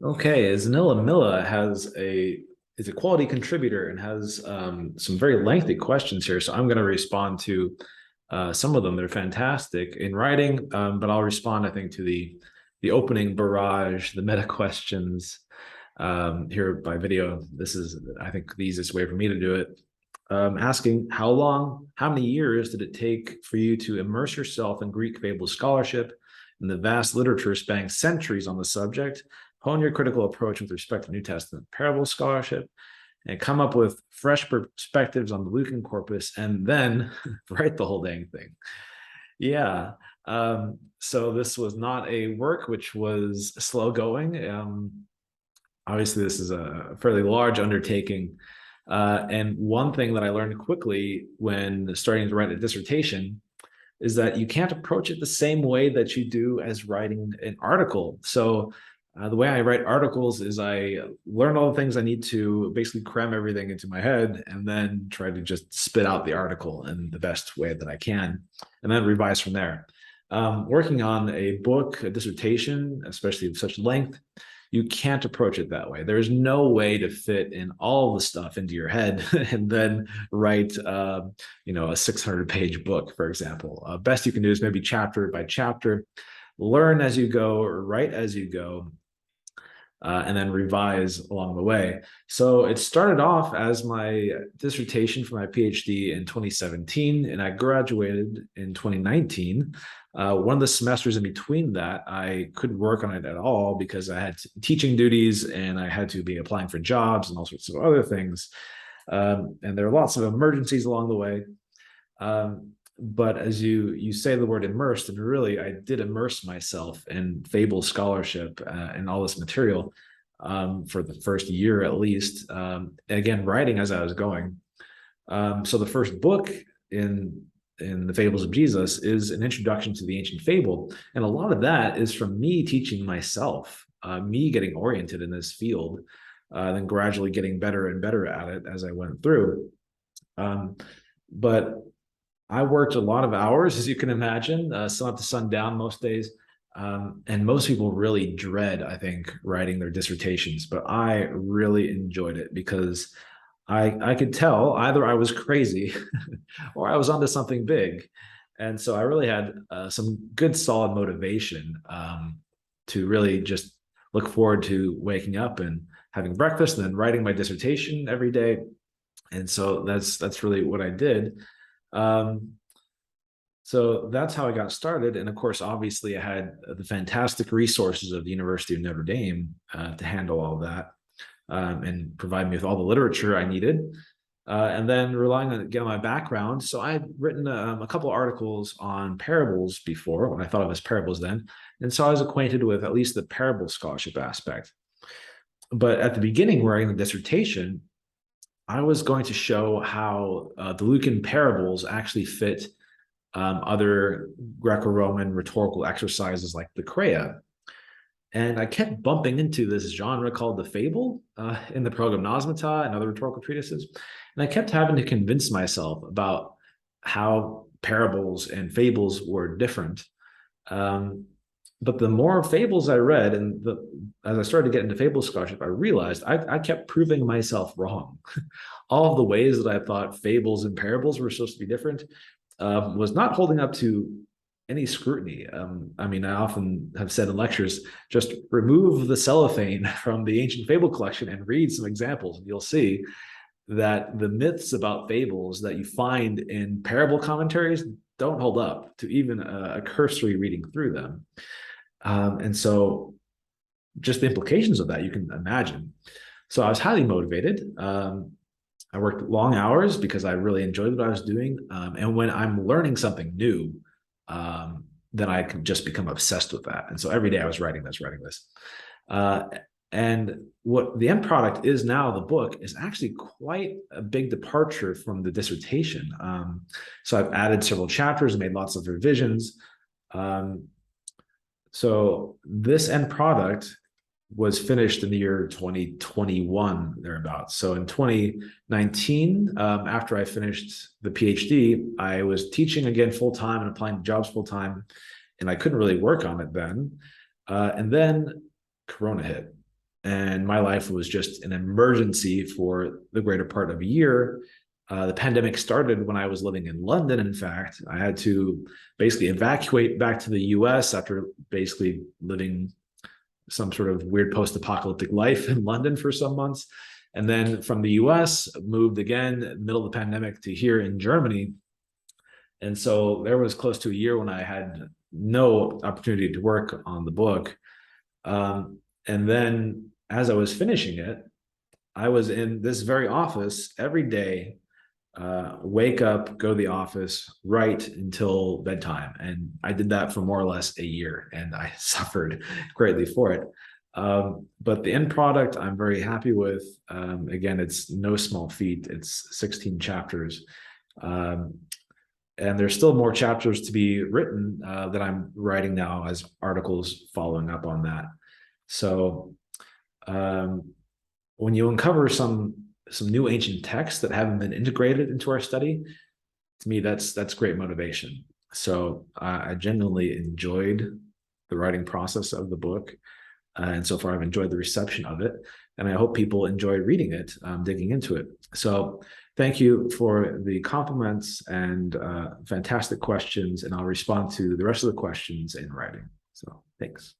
Okay, zanillamilla is a quality contributor and has some very lengthy questions here. So I'm going to respond to some of them. They're fantastic in writing, but I'll respond, I think, to the opening barrage, the meta questions here by video. This is, I think, the easiest way for me to do it. Asking how many years did it take for you to immerse yourself in Greek fable scholarship and the vast literature spanning centuries on the subject? Hone your critical approach with respect to New Testament parable scholarship, and come up with fresh perspectives on the Lukan corpus, and then write the whole dang thing. Yeah. So this was not a work which was slow going. Obviously, this is a fairly large undertaking. And one thing that I learned quickly when starting to write a dissertation is that you can't approach it the same way that you do as writing an article. So the way I write articles is I learn all the things I need to basically cram everything into my head and then try to just spit out the article in the best way that I can, and then revise from there. Working on a book, a dissertation, especially of such length, you can't approach it that way. There's no way to fit in all the stuff into your head and then write, a 600-page book, for example. Best you can do is maybe chapter by chapter, learn as you go, or write as you go, and then revise along the way. So it started off as my dissertation for my PhD in 2017, and I graduated in 2019. One of the semesters in between that, I couldn't work on it at all because I had teaching duties and I had to be applying for jobs and all sorts of other things. And there are lots of emergencies along the way. But as you say the word immersed, and really I did immerse myself in fable scholarship and all this material for the first year at least. Again, writing as I was going. So the first book in the Fables of Jesus is an introduction to the ancient fable, and a lot of that is from me teaching myself, me getting oriented in this field, then gradually getting better and better at it as I went through. But I worked a lot of hours, as you can imagine, sun up to sundown most days. And most people really dread, I think, writing their dissertations, but I really enjoyed it because I could tell either I was crazy or I was onto something big. And so I really had some good, solid motivation to really just look forward to waking up and having breakfast and then writing my dissertation every day. And so that's really what I did. Um, so that's how I got started. And of course, obviously, I had the fantastic resources of the University of Notre Dame to handle all of that and provide me with all the literature I needed. And then relying on again my background. So I had written a couple of articles on parables before, when I thought of as parables then. And so I was acquainted with at least the parable scholarship aspect. But at the beginning, writing the dissertation, I was going to show how the Lucan parables actually fit other Greco-Roman rhetorical exercises like the Crea. And I kept bumping into this genre called the fable in the Progymnosmata and other rhetorical treatises. And I kept having to convince myself about how parables and fables were different. But the more fables I read, and as I started to get into fable scholarship, I realized I kept proving myself wrong. All of the ways that I thought fables and parables were supposed to be different was not holding up to any scrutiny. I mean, I often have said in lectures, just remove the cellophane from the ancient fable collection and read some examples, and you'll see that the myths about fables that you find in parable commentaries don't hold up to even a cursory reading through them. And so just the implications of that, you can imagine. So I was highly motivated. I worked long hours because I really enjoyed what I was doing. And when I'm learning something new, then I can just become obsessed with that. And so every day I was writing this. And what the end product is now, the book, is actually quite a big departure from the dissertation. So I've added several chapters and made lots of revisions. So this end product was finished in the year 2021, thereabouts. So in 2019, after I finished the PhD, I was teaching again full-time and applying to jobs full-time, and I couldn't really work on it then. And then Corona hit. and my life was just an emergency for the greater part of a year. The pandemic started when I was living in London. In fact, I had to basically evacuate back to the US after basically living some sort of weird post-apocalyptic life in London for some months. And then from the US, moved again, middle of the pandemic, to here in Germany. And so there was close to a year when I had no opportunity to work on the book. And then as I was finishing it, I was in this very office every day, wake up, go to the office, write until bedtime. And I did that for more or less a year, and I suffered greatly for it. But the end product I'm very happy with. Again, it's no small feat. It's 16 chapters. And there's still more chapters to be written that I'm writing now as articles following up on that. So when you uncover some new ancient texts that haven't been integrated into our study, to me, that's great motivation. So I genuinely enjoyed the writing process of the book. And so far, I've enjoyed the reception of it. And I hope people enjoy reading it, digging into it. So thank you for the compliments and fantastic questions. And I'll respond to the rest of the questions in writing. So thanks.